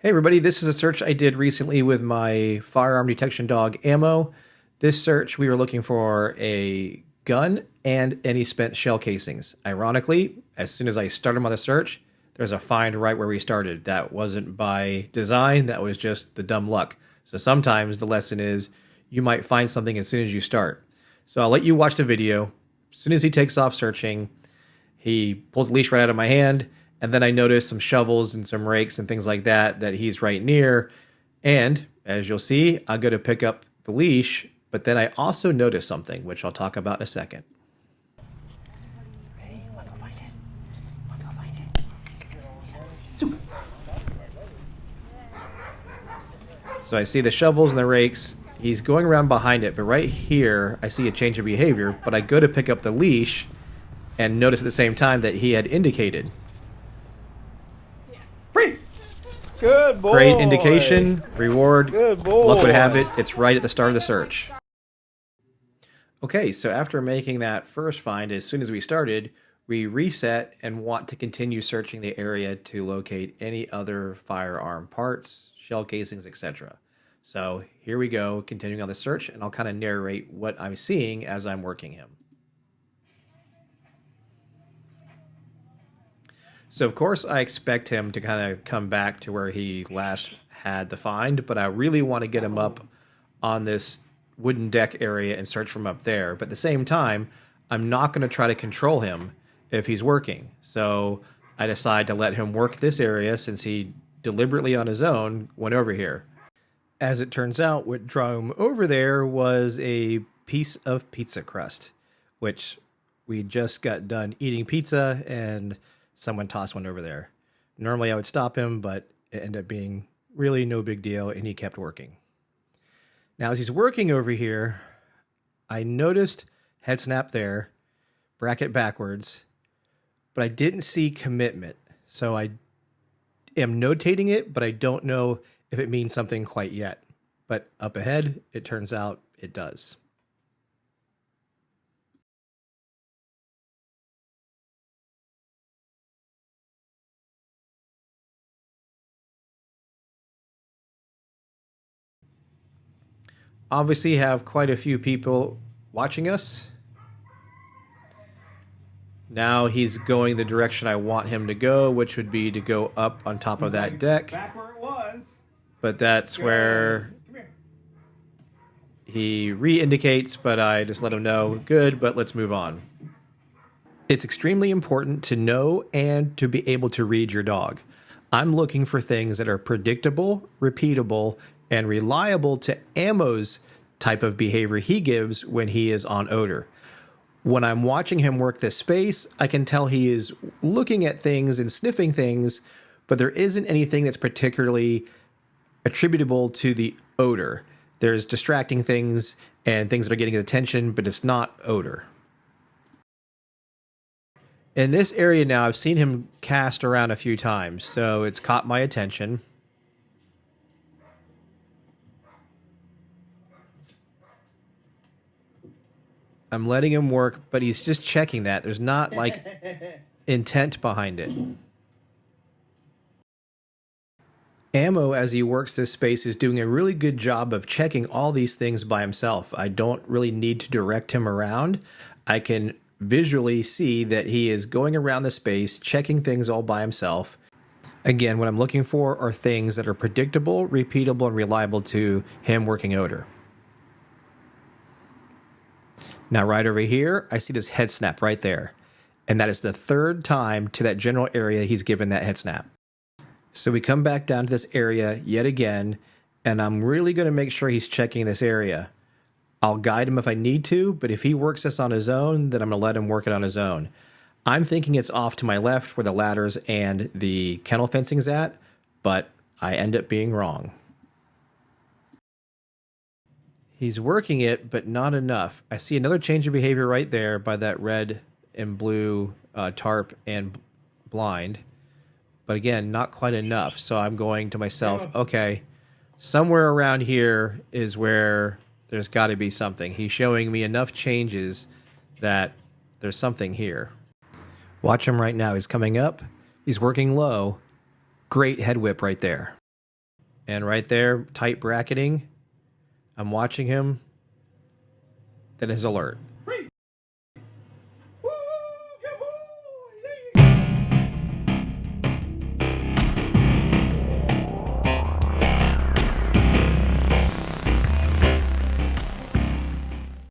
Hey everybody, this is a search I did recently with my firearm detection dog Ammo. This search we were looking for a gun and any spent shell casings. Ironically, as soon as I started on the search, there's a find right where we started. That wasn't by design, that was just the dumb luck. So sometimes the lesson is you might find something as soon as you start. So I'll let you watch the video. As soon as he takes off searching, he pulls the leash right out of my hand. And then I noticed some shovels and some rakes and things like that he's right near. And as you'll see, I'll go to pick up the leash, but then I also noticed something, which I'll talk about in a second. Ready? Wanna go find it? Wanna go find it? So I see the shovels and the rakes. He's going around behind it, but right here I see a change of behavior, but I go to pick up the leash and notice at the same time that he had indicated. Good boy. Great indication, reward. Good boy. Luck would have it, it's right at the start of the search. Okay, so after making that first find, as soon as we started, we reset and want to continue searching the area to locate any other firearm parts, shell casings, etc. So here we go, continuing on the search, and I'll kind of narrate what I'm seeing as I'm working him. So of course I expect him to kind of come back to where he last had the find, but I really want to get him up on this wooden deck area and search from up there. But at the same time, I'm not going to try to control him if he's working. So I decide to let him work this area since he deliberately on his own went over here. As it turns out, what drew him over there was a piece of pizza crust, which we just got done eating pizza and someone tossed one over there. Normally I would stop him, but it ended up being really no big deal, and he kept working. Now, as he's working over here, I noticed head snap there, bracket backwards, but I didn't see commitment. So I am notating it, but I don't know if it means something quite yet. But up ahead, it turns out it does. Obviously have quite a few people watching us. Now he's going the direction I want him to go, which would be to go up on top of that deck. Back where it was. But that's where he re-indicates, but I just let him know, good, but let's move on. It's extremely important to know and to be able to read your dog. I'm looking for things that are predictable, repeatable, and reliable to Ammo's type of behavior he gives when he is on odor. When I'm watching him work this space, I can tell he is looking at things and sniffing things, but there isn't anything that's particularly attributable to the odor. There's distracting things and things that are getting his attention, but it's not odor. In this area now, I've seen him cast around a few times, so it's caught my attention. I'm letting him work, but he's just checking that. There's not, like, intent behind it. Ammo, as he works this space, is doing a really good job of checking all these things by himself. I don't really need to direct him around. I can visually see that he is going around the space, checking things all by himself. Again, what I'm looking for are things that are predictable, repeatable, and reliable to him working odor. Now, right over here, I see this head snap right there. And that is the third time to that general area he's given that head snap. So we come back down to this area yet again, and I'm really going to make sure he's checking this area. I'll guide him if I need to, but if he works this on his own, then I'm going to let him work it on his own. I'm thinking it's off to my left where the ladders and the kennel fencing's at, but I end up being wrong. He's working it, but not enough. I see another change of behavior right there by that red and blue tarp and blind. But again, not quite enough. So I'm going to myself, okay, somewhere around here is where there's got to be something. He's showing me enough changes that there's something here. Watch him right now. He's coming up. He's working low. Great head whip right there. And right there, tight bracketing. I'm watching him. Then his alert.